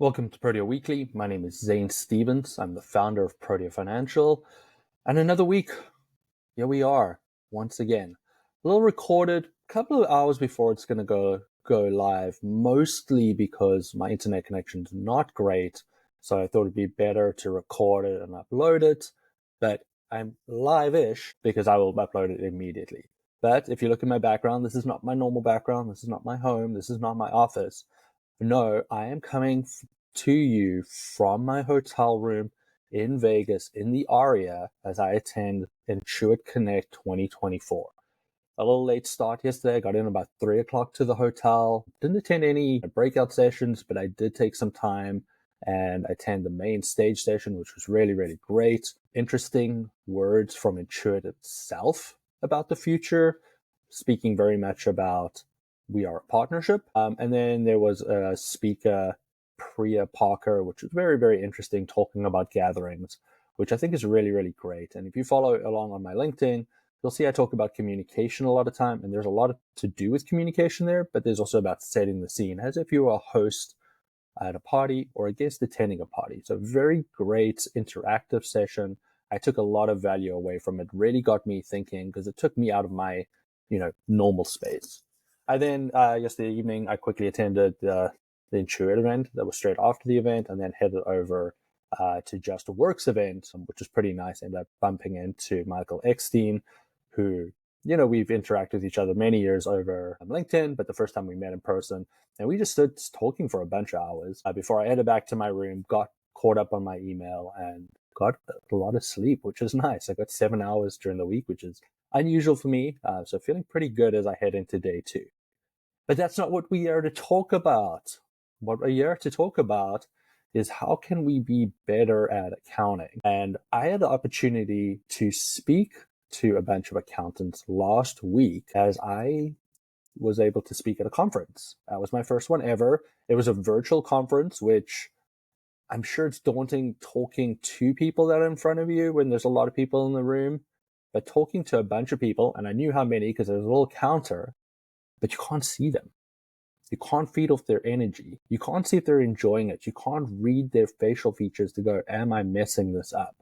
Welcome to Protea Weekly. My name is Zane Stevens. I'm the founder of Protea Financial. And another week, here we are, once again. A little recorded, a couple of hours before it's going to go live, mostly because my internet connection is not great. So I thought it'd be better to record it and upload it. But I'm live-ish because I will upload it immediately. But if you look at my background, this is not my normal background. This is not my home. This is not my office. No, I am coming to you from my hotel room in Vegas in the Aria as I attend Intuit Connect 2024. A little late start yesterday. I got in about 3 o'clock to the hotel. Didn't attend any breakout sessions, but I did take some time and attend the main stage session, which was really, really great. Interesting words from Intuit itself about the future, speaking very much about we are a partnership. And then there was a speaker, Priya Parker, which was very, very interesting, talking about gatherings, which I think is really, really great. And if you follow along on my LinkedIn, you'll see I talk about communication a lot of time, and there's a lot to do with communication there, but there's also about setting the scene as if you were a host at a party or a guest attending a party. So very great interactive session. I took a lot of value away from it. Really got me thinking because it took me out of my, normal space. I then, yesterday evening, I quickly attended the Intuit event that was straight after the event, and then headed over to Just Works event, which was pretty nice. Ended up bumping into Michael Eckstein, who, we've interacted with each other many years over LinkedIn, but the first time we met in person, and we just stood talking for a bunch of hours before I headed back to my room, got caught up on my email, and got a lot of sleep, which is nice. I got 7 hours during the week, which is unusual for me. So feeling pretty good as I head into day 2. But that's not what we are to talk about. What we are to talk about is how can we be better at accounting? And I had the opportunity to speak to a bunch of accountants last week as I was able to speak at a conference. That was my first one ever. It was a virtual conference, which I'm sure it's daunting talking to people that are in front of you when there's a lot of people in the room, but talking to a bunch of people, and I knew how many because there's a little counter, but you can't see them. You can't feed off their energy. You can't see if they're enjoying it. You can't read their facial features to go, am I messing this up?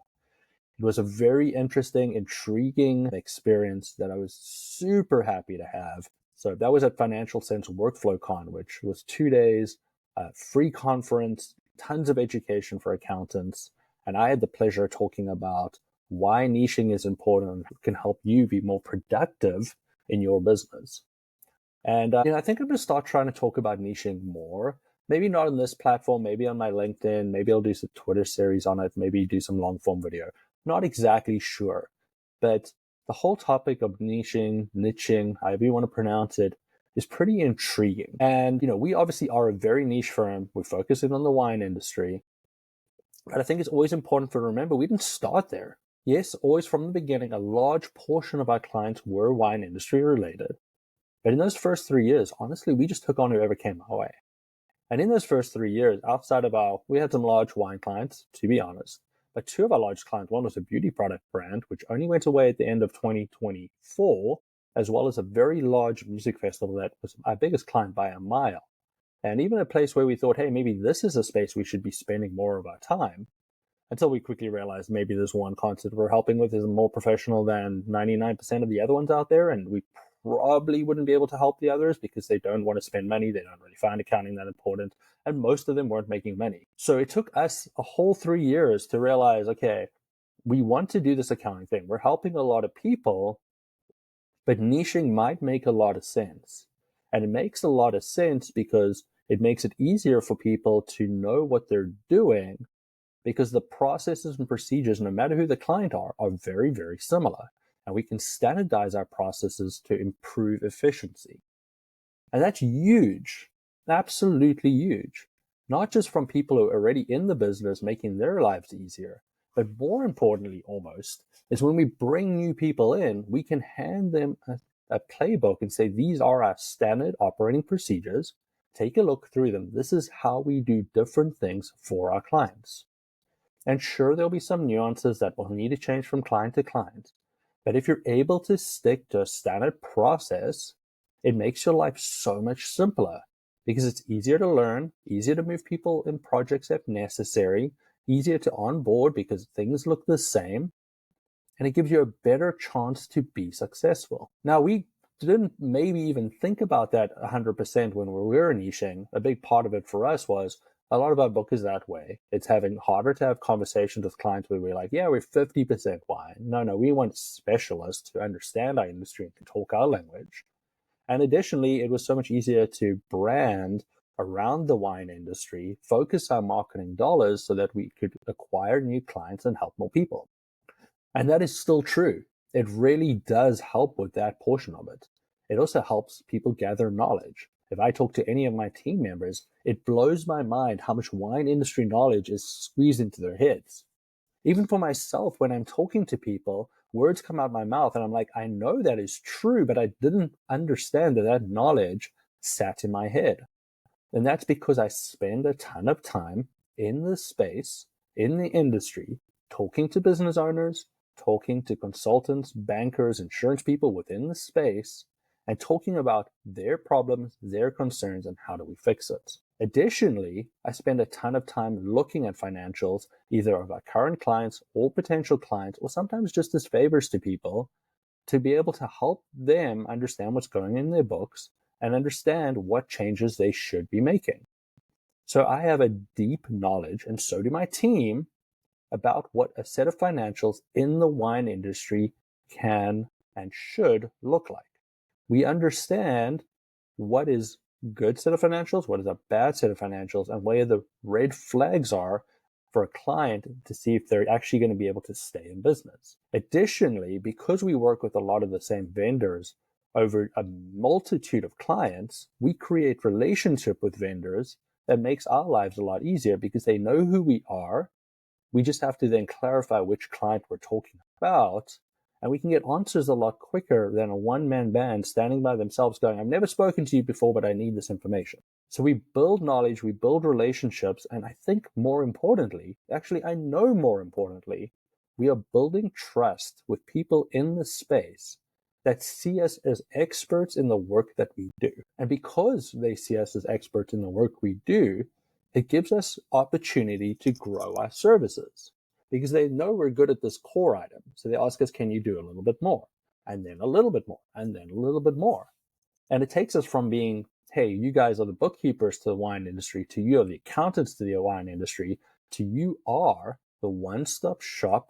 It was a very interesting, intriguing experience that I was super happy to have. So that was at Financial Sense Workflow Con, which was 2 days, free conference, tons of education for accountants. And I had the pleasure of talking about why niching is important and can help you be more productive in your business. And I think I'm going to start trying to talk about niching more. Maybe not on this platform, maybe on my LinkedIn, maybe I'll do some Twitter series on it, maybe do some long form video. Not exactly sure. But the whole topic of niching, however you want to pronounce it, is pretty intriguing. And, we obviously are a very niche firm. We're focusing on the wine industry. But I think it's always important to remember we didn't start there. Yes, always from the beginning, a large portion of our clients were wine industry related. But in those first 3 years, honestly, we just took on whoever came our way. And in those first 3 years, outside of we had some large wine clients, to be honest, but 2 of our largest clients, one was a beauty product brand, which only went away at the end of 2024, as well as a very large music festival that was our biggest client by a mile. And even a place where we thought, hey, maybe this is a space we should be spending more of our time, until we quickly realized maybe this one concert we're helping with is more professional than 99% of the other ones out there, and we probably wouldn't be able to help the others because they don't want to spend money. They don't really find accounting that important. And most of them weren't making money. So it took us a whole 3 years to realize, okay, we want to do this accounting thing. We're helping a lot of people, but niching might make a lot of sense. And it makes a lot of sense because it makes it easier for people to know what they're doing because the processes and procedures, no matter who the client are very, very similar. And we can standardize our processes to improve efficiency. And that's huge, absolutely huge. Not just from people who are already in the business making their lives easier, but more importantly almost, is when we bring new people in, we can hand them a playbook and say, these are our standard operating procedures. Take a look through them. This is how we do different things for our clients. And sure, there'll be some nuances that will need to change from client to client. But if you're able to stick to a standard process, it makes your life so much simpler. because it's easier to learn, easier to move people in projects if necessary, easier to onboard because things look the same, and it gives you a better chance to be successful. Now, we didn't maybe even think about that 100% when we were niching. A big part of it for us was a lot of our book is that way. It's having harder to have conversations with clients where we're like, yeah, we're 50% wine. No, we want specialists to understand our industry and to talk our language. And additionally, it was so much easier to brand around the wine industry, focus our marketing dollars so that we could acquire new clients and help more people. And that is still true. It really does help with that portion of it. It also helps people gather knowledge. If I talk to any of my team members, it blows my mind how much wine industry knowledge is squeezed into their heads. Even for myself, when I'm talking to people, words come out my mouth and I'm like, I know that is true, but I didn't understand that knowledge sat in my head. And that's because I spend a ton of time in the space, in the industry, talking to business owners, talking to consultants, bankers, insurance people within the space, and talking about their problems, their concerns, and how do we fix it. Additionally, I spend a ton of time looking at financials, either of our current clients or potential clients, or sometimes just as favors to people, to be able to help them understand what's going in their books and understand what changes they should be making. So I have a deep knowledge, and so do my team, about what a set of financials in the wine industry can and should look like. We understand what is good set of financials, what is a bad set of financials, and where the red flags are for a client to see if they're actually going to be able to stay in business. Additionally, because we work with a lot of the same vendors over a multitude of clients, we create relationship with vendors that makes our lives a lot easier because they know who we are. We just have to then clarify which client we're talking about, and we can get answers a lot quicker than a one-man band standing by themselves going, I've never spoken to you before, but I need this information. So we build knowledge, we build relationships, and I think more importantly, actually I know more importantly, we are building trust with people in the space that see us as experts in the work that we do. And because they see us as experts in the work we do, it gives us opportunity to grow our services because they know we're good at this core item. So they ask us, can you do a little bit more? And then a little bit more, and then a little bit more. And it takes us from being, hey, you guys are the bookkeepers to the wine industry, to you are the accountants to the wine industry, to you are the one-stop shop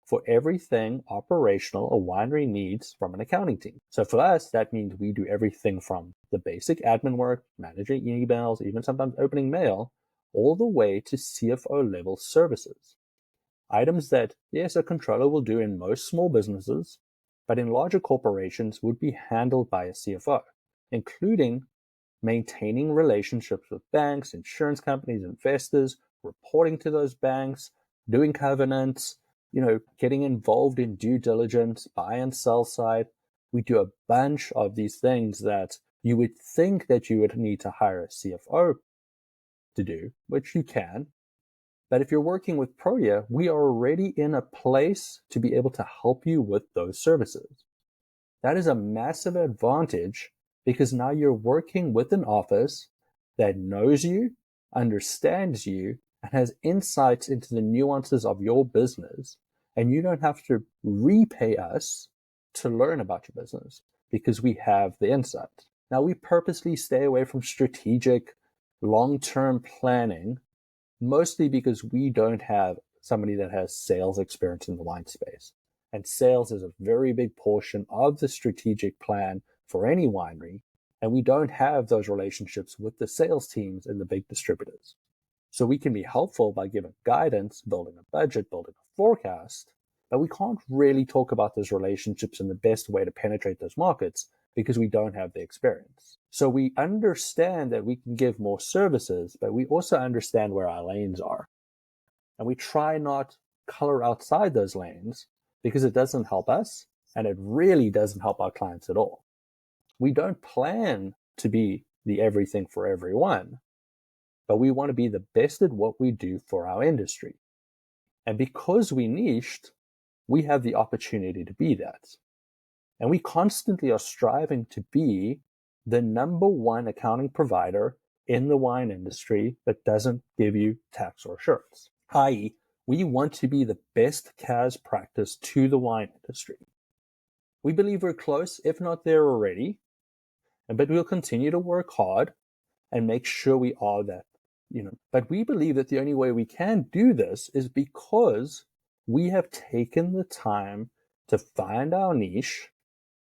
for everything operational a winery needs from an accounting team. So for us, that means we do everything from the basic admin work, managing emails, even sometimes opening mail, all the way to CFO level services. Items that, yes, a controller will do in most small businesses, but in larger corporations would be handled by a CFO, including maintaining relationships with banks, insurance companies, investors, reporting to those banks, doing covenants, getting involved in due diligence, buy and sell side. We do a bunch of these things that you would think that you would need to hire a CFO to do, which you can. But if you're working with Protea, we are already in a place to be able to help you with those services. That is a massive advantage because now you're working with an office that knows you, understands you, and has insights into the nuances of your business. And you don't have to repay us to learn about your business because we have the insight. Now, we purposely stay away from strategic, long-term planning, mostly because we don't have somebody that has sales experience in the wine space. And sales is a very big portion of the strategic plan for any winery. And we don't have those relationships with the sales teams and the big distributors. So we can be helpful by giving guidance, building a budget, building a forecast, but we can't really talk about those relationships and the best way to penetrate those markets because we don't have the experience. So we understand that we can give more services, but we also understand where our lanes are. And we try not color outside those lanes because it doesn't help us and it really doesn't help our clients at all. We don't plan to be the everything for everyone, but we want to be the best at what we do for our industry. And because we niched, we have the opportunity to be that. And we constantly are striving to be the number one accounting provider in the wine industry that doesn't give you tax or assurance. I.e., we want to be the best CAS practice to the wine industry. We believe we're close, if not there already, but we'll continue to work hard and make sure we are that. But we believe that the only way we can do this is because we have taken the time to find our niche,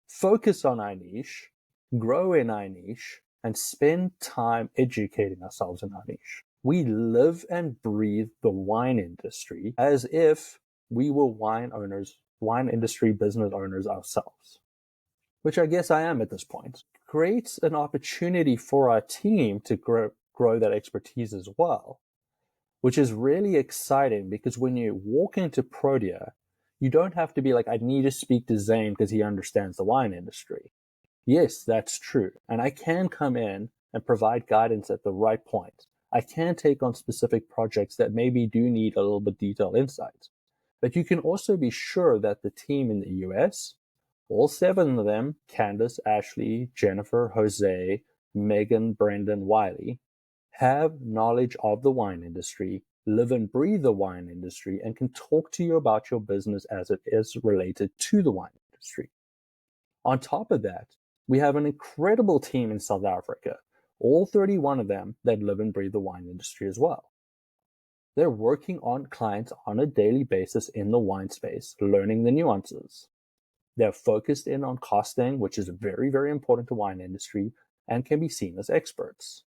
focus on our niche, grow in our niche, and spend time educating ourselves in our niche. We live and breathe the wine industry as if we were wine industry business owners ourselves, which I guess I am at this point. Creates an opportunity for our team to grow that expertise as well, which is really exciting because when you walk into Protea, you don't have to be like, I need to speak to Zane because he understands the wine industry. Yes, that's true. And I can come in and provide guidance at the right point. I can take on specific projects that maybe do need a little bit detailed insights. But you can also be sure that the team in the US, all 7 of them, Candace, Ashley, Jennifer, Jose, Megan, Brendan, Wiley, have knowledge of the wine industry, live and breathe the wine industry, and can talk to you about your business as it is related to the wine industry. On top of that, we have an incredible team in South Africa, all 31 of them that live and breathe the wine industry as well. They're working on clients on a daily basis in the wine space, learning the nuances. They're focused in on costing, which is very, very important to wine industry and can be seen as experts.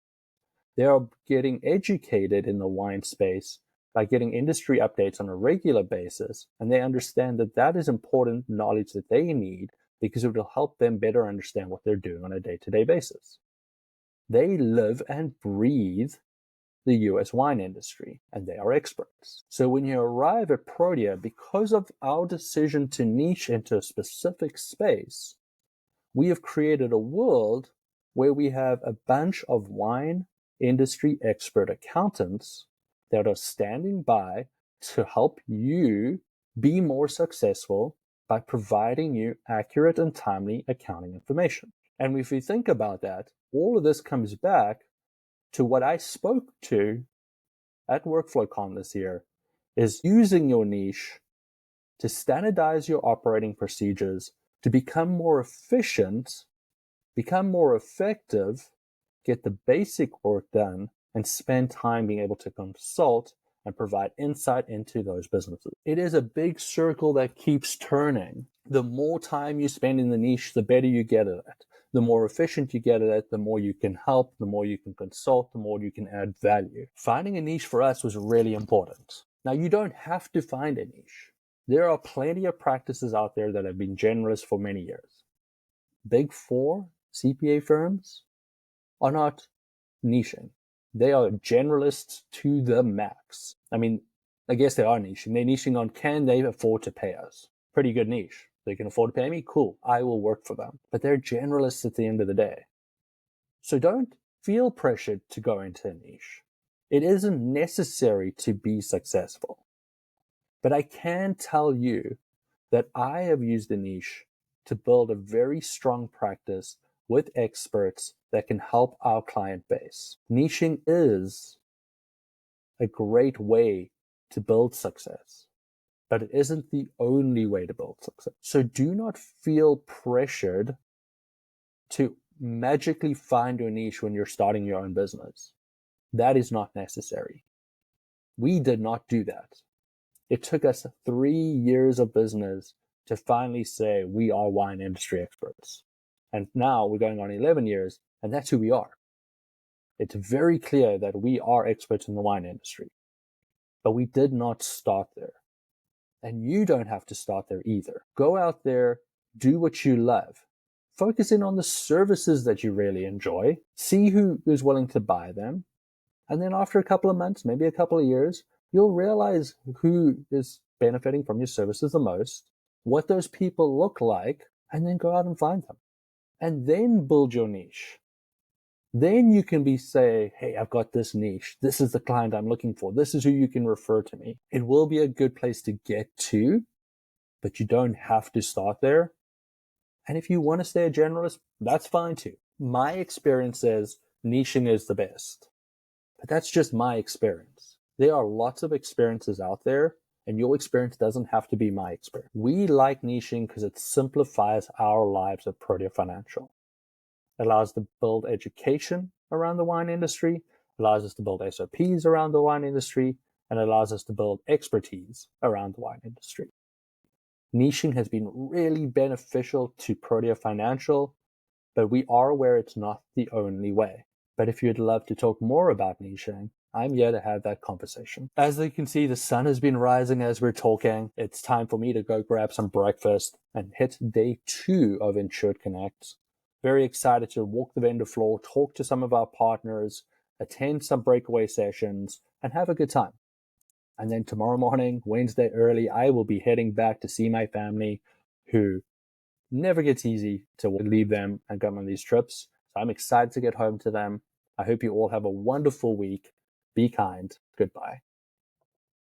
They are getting educated in the wine space by getting industry updates on a regular basis, and they understand that that is important knowledge that they need because it will help them better understand what they're doing on a day-to-day basis. They live and breathe the US wine industry, and they are experts. So when you arrive at Protea, because of our decision to niche into a specific space, we have created a world where we have a bunch of wine industry expert accountants that are standing by to help you be more successful by providing you accurate and timely accounting information. And if you think about that, all of this comes back to what I spoke to at WorkflowCon this year, is using your niche to standardize your operating procedures, to become more efficient, become more effective, get the basic work done, and spend time being able to consult and provide insight into those businesses. It is a big circle that keeps turning. The more time you spend in the niche, the better you get at it. The more efficient you get at it, the more you can help, the more you can consult, the more you can add value. Finding a niche for us was really important. Now, you don't have to find a niche. There are plenty of practices out there that have been generous for many years. Big 4 CPA firms are not niching. They are generalists to the max. I mean, I guess they are niching. They're niching on, can they afford to pay us? Pretty good niche. They can afford to pay me? Cool. I will work for them. But they're generalists at the end of the day. So don't feel pressured to go into a niche. It isn't necessary to be successful. But I can tell you that I have used a niche to build a very strong practice with experts that can help our client base. Niching is a great way to build success, but it isn't the only way to build success. So do not feel pressured to magically find your niche when you're starting your own business. That is not necessary. We did not do that. It took us 3 years of business to finally say we are wine industry experts. And now we're going on 11 years, and that's who we are. It's very clear that we are experts in the wine industry. But we did not start there. And you don't have to start there either. Go out there, do what you love. Focus in on the services that you really enjoy. See who is willing to buy them. And then after a couple of months, maybe a couple of years, you'll realize who is benefiting from your services the most, what those people look like, and then go out and find them. And then build your niche. Then you can say, hey, I've got this niche. This is the client I'm looking for. This is who you can refer to me. It will be a good place to get to, but you don't have to start there. And if you want to stay a generalist, that's fine too. My experience is niching is the best. But that's just my experience. There are lots of experiences out there, and your experience doesn't have to be my experience. We like niching because it simplifies our lives at Protea Financial. It allows us to build education around the wine industry, allows us to build SOPs around the wine industry, and allows us to build expertise around the wine industry. Niching has been really beneficial to Protea Financial, but we are aware it's not the only way. But if you'd love to talk more about niching, I'm here to have that conversation. As you can see, the sun has been rising as we're talking. It's time for me to go grab some breakfast and hit day 2 of Intuit Connect. Very excited to walk the vendor floor, talk to some of our partners, attend some breakaway sessions, and have a good time. And then tomorrow morning, Wednesday early, I will be heading back to see my family, who never gets easy to leave them and go on these trips. So I'm excited to get home to them. I hope you all have a wonderful week. Be kind. Goodbye.